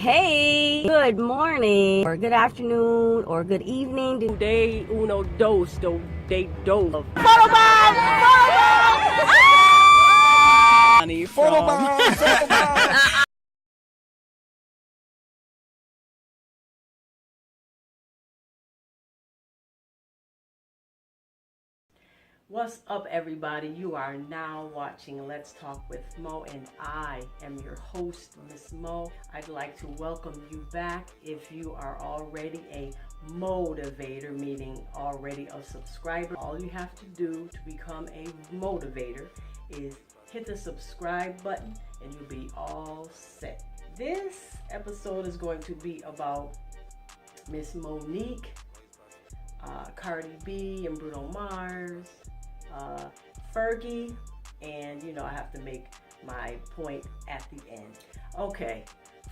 Hey, good morning, or good afternoon, or good evening. Day uno dos, day dos. What's up, everybody? You are now watching Let's Talk with Mo, and I am your host, Miss Mo. I'd like to welcome you back. If you are already a motivator, meaning already a subscriber, all you have to do to become a motivator is hit the subscribe button and you'll be all set. This episode is going to be about Miss Monique, Cardi B and Bruno Mars, Fergie, and I have to make my point at the end. Okay,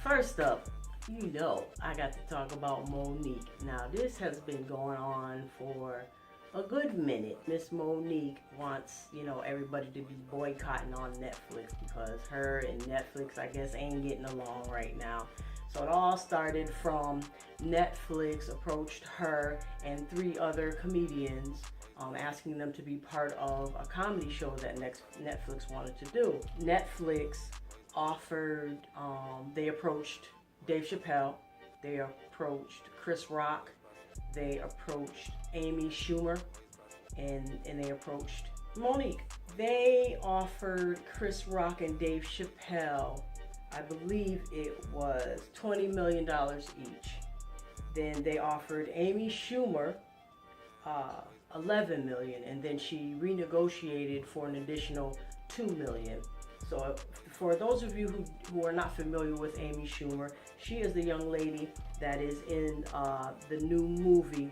first up, I got to talk about Monique. Now, this has been going on for a good minute. Miss Monique wants, everybody to be boycotting on Netflix because her and Netflix, I guess, ain't getting along right now. So it all started from Netflix approached her and 3 other comedians asking them to be part of a comedy show that Netflix wanted to do. Netflix offered, they approached Dave Chappelle, they approached Chris Rock, they approached Amy Schumer, and they approached Monique. They offered Chris Rock and Dave Chappelle, I believe it was $20 million each. Then they offered Amy Schumer $11 million, and then she renegotiated for an additional $2 million. So for those of you who are not familiar with Amy Schumer, she is the young lady that is in the new movie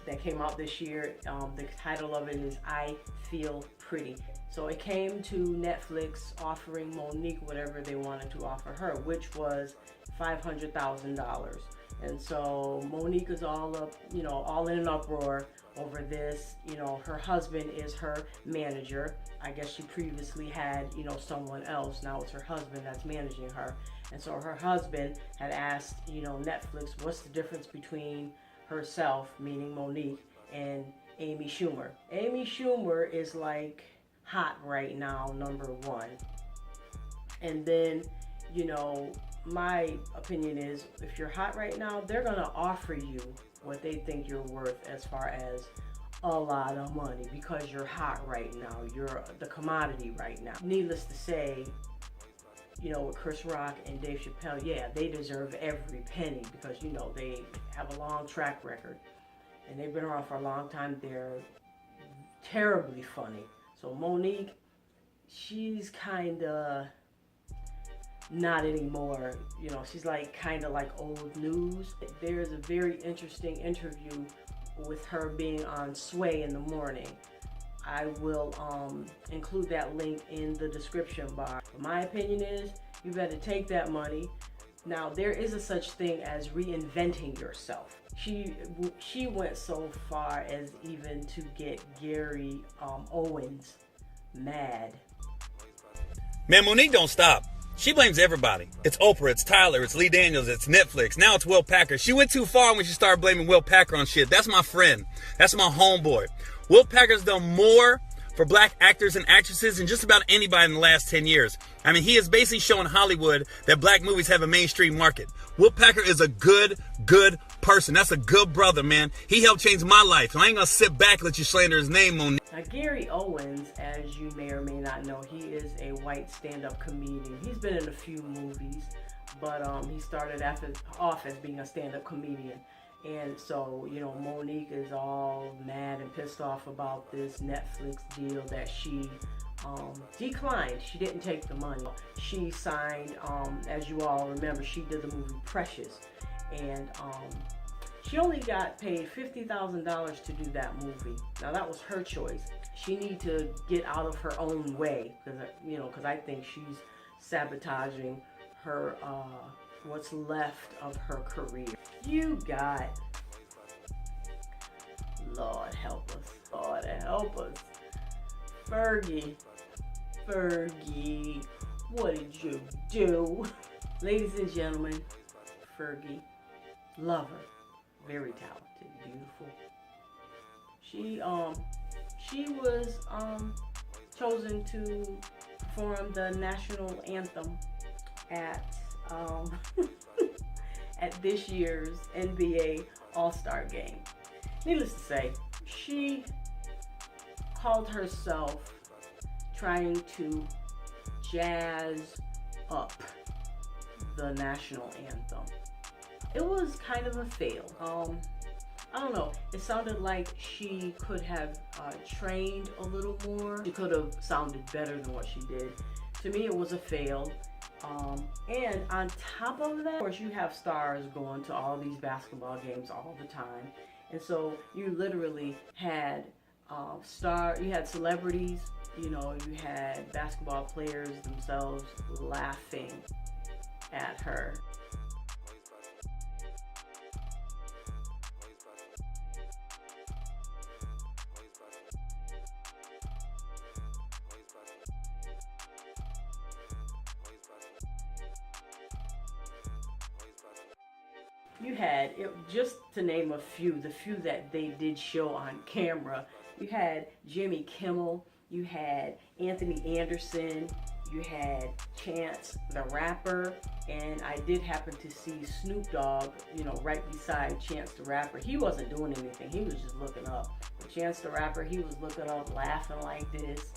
that came out this year. The title of it is I Feel Pretty. So it came to Netflix offering Monique whatever they wanted to offer her, which was $500,000. And so Monique is all up, all in an uproar over this. Her husband is her manager. I guess she previously had, someone else. Now it's her husband that's managing her. And so her husband had asked, Netflix, what's the difference between herself, meaning Monique, and Amy Schumer. Amy Schumer is like hot right now, #1. And then, my opinion is if you're hot right now, they're going to offer you what they think you're worth as far as a lot of money because you're hot right now. You're the commodity right now. Needless to say, with Chris Rock and Dave Chappelle, yeah, they deserve every penny because, they have a long track record and they've been around for a long time. They're terribly funny. So Monique, she's kind of not anymore. She's kind of like old news. There's a very interesting interview with her being on Sway in the morning. I will include that link in the description bar. My opinion is you better take that money. Now, there is a such thing as reinventing yourself. She went so far as even to get Gary Owens mad. Man, Monique don't stop. She blames everybody. It's Oprah, it's Tyler, it's Lee Daniels, it's Netflix. Now it's Will Packer. She went too far when she started blaming Will Packer on shit. That's my friend. That's my homeboy. Will Packer's done more for black actors and actresses than just about anybody in the last 10 years. I mean, he has basically shown Hollywood that black movies have a mainstream market. Will Packer is a good person. That's a good brother, man. He helped change my life. And I ain't gonna sit back and let you slander his name, Monique. Now, Gary Owens, as you may or may not know, he is a white stand-up comedian. He's been in a few movies, but he started off as being a stand-up comedian. And so, Monique is all mad and pissed off about this Netflix deal that she declined. She didn't take the money. She signed, as you all remember, she did the movie Precious. And she only got paid $50,000 to do that movie. Now, that was her choice. She needs to get out of her own way because I think she's sabotaging her what's left of her career. You got, Lord help us, Fergie, what did you do? Ladies and gentlemen, Fergie. Love her. Very talented, beautiful. She was chosen to perform the National Anthem at at this year's NBA All-Star game. Needless to say, she called herself trying to jazz up the National Anthem. It was kind of a fail. I don't know, it sounded like she could have trained a little more. She could have sounded better than what she did. To me, it was a fail. And on top of that, of course, you have stars going to all these basketball games all the time. And so you literally had you had celebrities, you know, you had basketball players themselves laughing at her. You had, just to name a few, the few that they did show on camera, you had Jimmy Kimmel, you had Anthony Anderson, you had Chance the Rapper, and I did happen to see Snoop Dogg, you know, right beside Chance the Rapper. He wasn't doing anything, he was just looking up. But Chance the Rapper, he was looking up, laughing like this.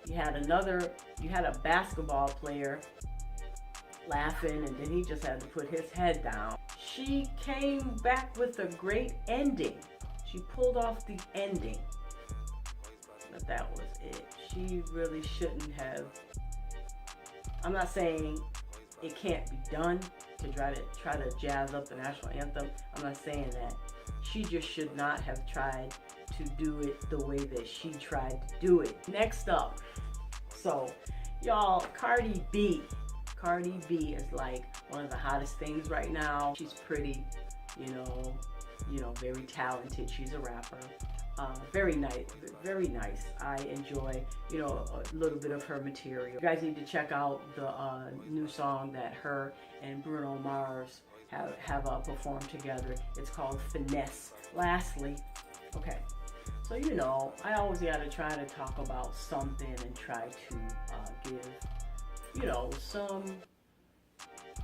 You had a basketball player laughing, and then he just had to put his head down. She came back with a great ending. She pulled off the ending. But that was it. She really shouldn't have. I'm not saying it can't be done to try to jazz up the national anthem. I'm not saying that. She just should not have tried to do it the way that she tried to do it. Next up, so y'all, Cardi B is like one of the hottest things right now. She's pretty, you know, very talented. She's a rapper. Very nice, very nice. I enjoy, you know, a little bit of her material. You guys need to check out the new song that her and Bruno Mars have performed together. It's called Finesse. Lastly, okay, so you know, I always gotta try to talk about something and try to give, you know, some,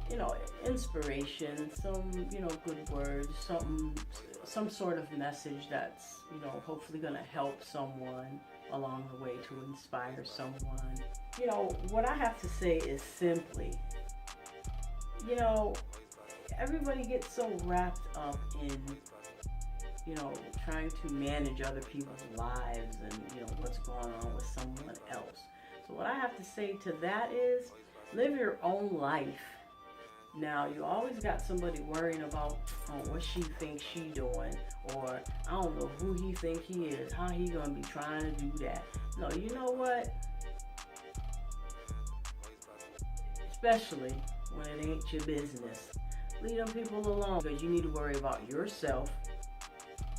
you know, inspiration, some, you know, good words, some sort of message that's, you know, hopefully gonna help someone along the way, to inspire someone. You know, what I have to say is simply, you know, everybody gets so wrapped up in, you know, trying to manage other people's lives and, you know, what's going on with someone else. So what I have to say to that is, live your own life. Now, you always got somebody worrying about what she thinks she doing, or I don't know who he think he is, how he gonna be trying to do that. No, you know what? Especially when it ain't your business. Leave them people alone, because you need to worry about yourself,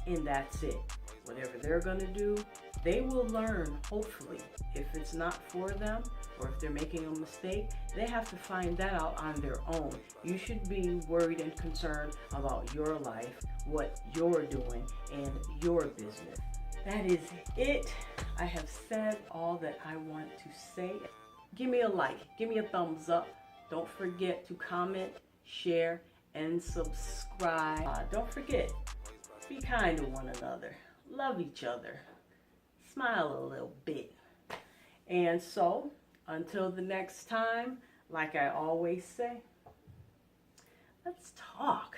and that's it. Whatever they're gonna do, they will learn, hopefully. If it's not for them, or if they're making a mistake, they have to find that out on their own. You should be worried and concerned about your life, what you're doing, and your business. That is it. I have said all that I want to say. Give me a like, give me a thumbs up. Don't forget to comment, share, and subscribe. Don't forget, be kind to one another. Love each other. Smile a little bit. And so, until the next time, like I always say, let's talk.